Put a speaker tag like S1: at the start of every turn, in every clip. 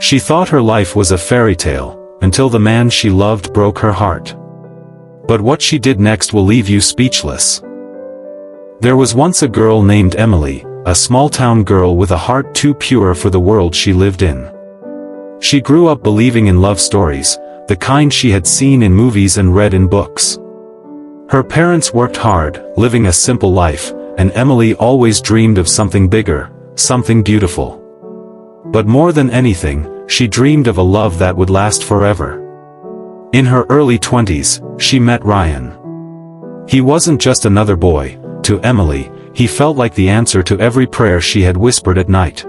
S1: She thought her life was a fairy tale, until the man she loved broke her heart. But what she did next will leave you speechless. There was once a girl named Emily, a small-town girl with a heart too pure for the world she lived in. She grew up believing in love stories, the kind she had seen in movies and read in books. Her parents worked hard, living a simple life, and Emily always dreamed of something bigger, something beautiful. But more than anything, she dreamed of a love that would last forever. In her early 20s, she met Ryan. He wasn't just another boy. To Emily, he felt like the answer to every prayer she had whispered at night.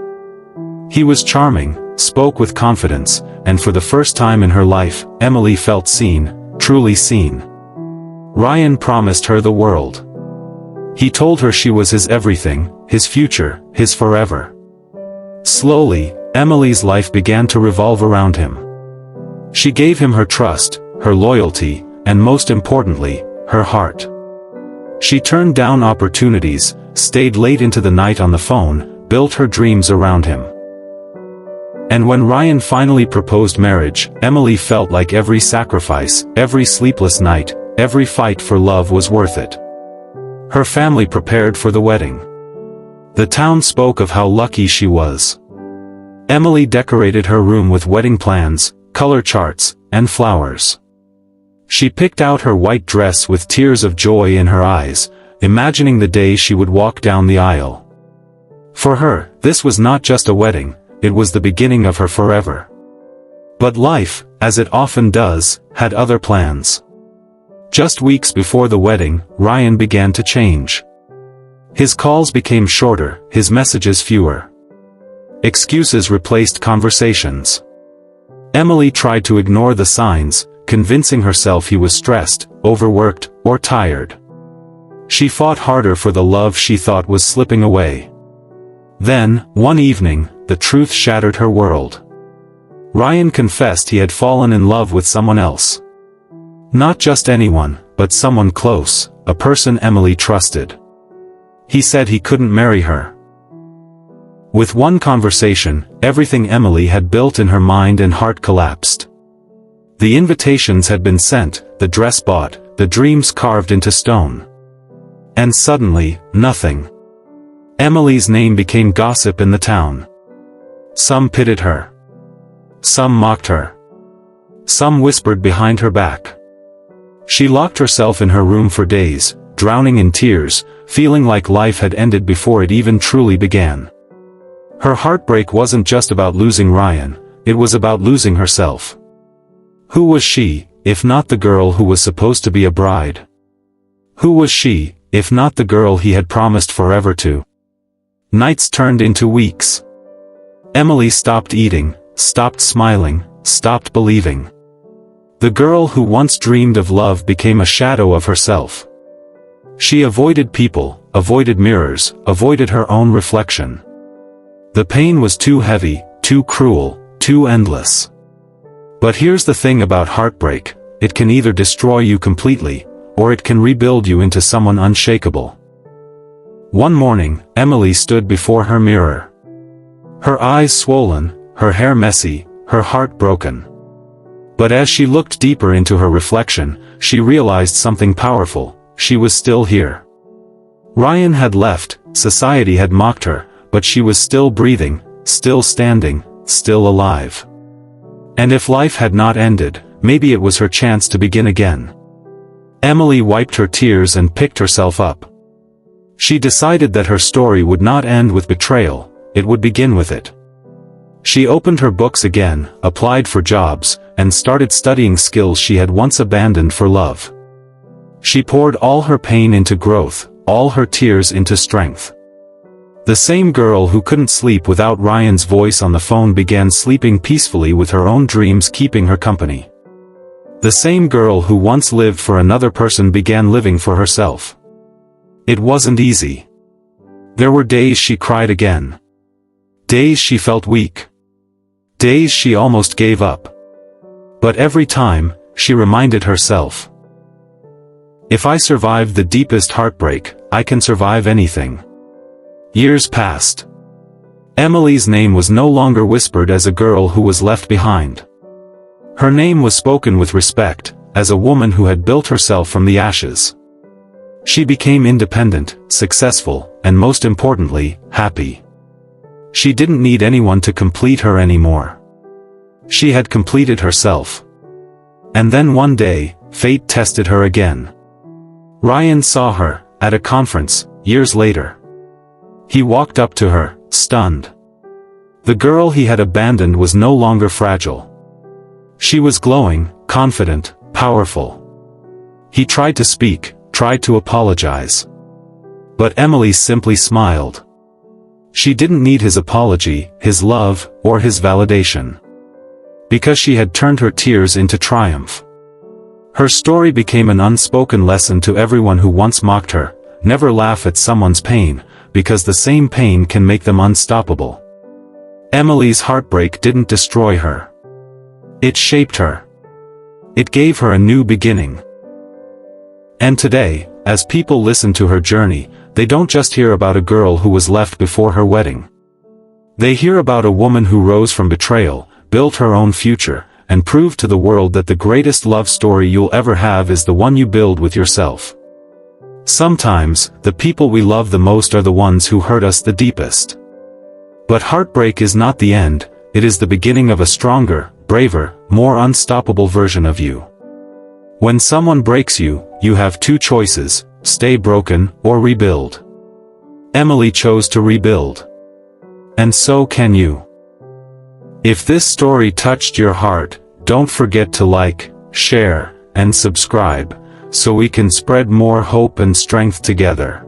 S1: He was charming, spoke with confidence, and for the first time in her life, Emily felt seen, truly seen. Ryan promised her the world. He told her she was his everything, his future, his forever. Slowly, Emily's life began to revolve around him. She gave him her trust, her loyalty, and most importantly, her heart. She turned down opportunities, stayed late into the night on the phone, built her dreams around him. And when Ryan finally proposed marriage, Emily felt like every sacrifice, every sleepless night, every fight for love was worth it. Her family prepared for the wedding. The town spoke of how lucky she was. Emily decorated her room with wedding plans, color charts, and flowers. She picked out her white dress with tears of joy in her eyes, imagining the day she would walk down the aisle. For her, this was not just a wedding, it was the beginning of her forever. But life, as it often does, had other plans. Just weeks before the wedding, Ryan began to change. His calls became shorter, his messages fewer. Excuses replaced conversations. Emily tried to ignore the signs, convincing herself he was stressed, overworked, or tired. She fought harder for the love she thought was slipping away. Then, one evening, the truth shattered her world. Ryan confessed he had fallen in love with someone else. Not just anyone, but someone close, a person Emily trusted. He said he couldn't marry her. With one conversation, everything Emily had built in her mind and heart collapsed. The invitations had been sent, the dress bought, the dreams carved into stone. And suddenly, nothing. Emily's name became gossip in the town. Some pitied her. Some mocked her. Some whispered behind her back. She locked herself in her room for days, drowning in tears, feeling like life had ended before it even truly began. Her heartbreak wasn't just about losing Ryan, it was about losing herself. Who was she, if not the girl who was supposed to be a bride? Who was she, if not the girl he had promised forever to? Nights turned into weeks. Emily stopped eating, stopped smiling, stopped believing. The girl who once dreamed of love became a shadow of herself. She avoided people, avoided mirrors, avoided her own reflection. The pain was too heavy, too cruel, too endless. But here's the thing about heartbreak, it can either destroy you completely, or it can rebuild you into someone unshakable. One morning, Emily stood before her mirror. Her eyes swollen, her hair messy, her heart broken. But as she looked deeper into her reflection, she realized something powerful: she was still here. Ryan had left, society had mocked her, but she was still breathing, still standing, still alive. And if life had not ended, maybe it was her chance to begin again. Emily wiped her tears and picked herself up. She decided that her story would not end with betrayal, it would begin with it. She opened her books again, applied for jobs, and started studying skills she had once abandoned for love. She poured all her pain into growth, all her tears into strength. The same girl who couldn't sleep without Ryan's voice on the phone began sleeping peacefully with her own dreams keeping her company. The same girl who once lived for another person began living for herself. It wasn't easy. There were days she cried again. Days she felt weak. Days she almost gave up. But every time, she reminded herself, if I survived the deepest heartbreak, I can survive anything. Years passed. Emily's name was no longer whispered as a girl who was left behind. Her name was spoken with respect, as a woman who had built herself from the ashes. She became independent, successful, and most importantly, happy. She didn't need anyone to complete her anymore. She had completed herself. And then one day, fate tested her again. Ryan saw her, at a conference, years later. He walked up to her, stunned. The girl he had abandoned was no longer fragile. She was glowing, confident, powerful. He tried to speak, tried to apologize. But Emily simply smiled. She didn't need his apology, his love, or his validation. Because she had turned her tears into triumph. Her story became an unspoken lesson to everyone who once mocked her: never laugh at someone's pain, because the same pain can make them unstoppable. Emily's heartbreak didn't destroy her. It shaped her. It gave her a new beginning. And today, as people listen to her journey, they don't just hear about a girl who was left before her wedding. They hear about a woman who rose from betrayal, built her own future, and proved to the world that the greatest love story you'll ever have is the one you build with yourself. Sometimes, the people we love the most are the ones who hurt us the deepest. But heartbreak is not the end, it is the beginning of a stronger, braver, more unstoppable version of you. When someone breaks you, you have two choices: stay broken, or rebuild. Emily chose to rebuild. And so can you. If this story touched your heart, don't forget to like, share, and subscribe, so we can spread more hope and strength together.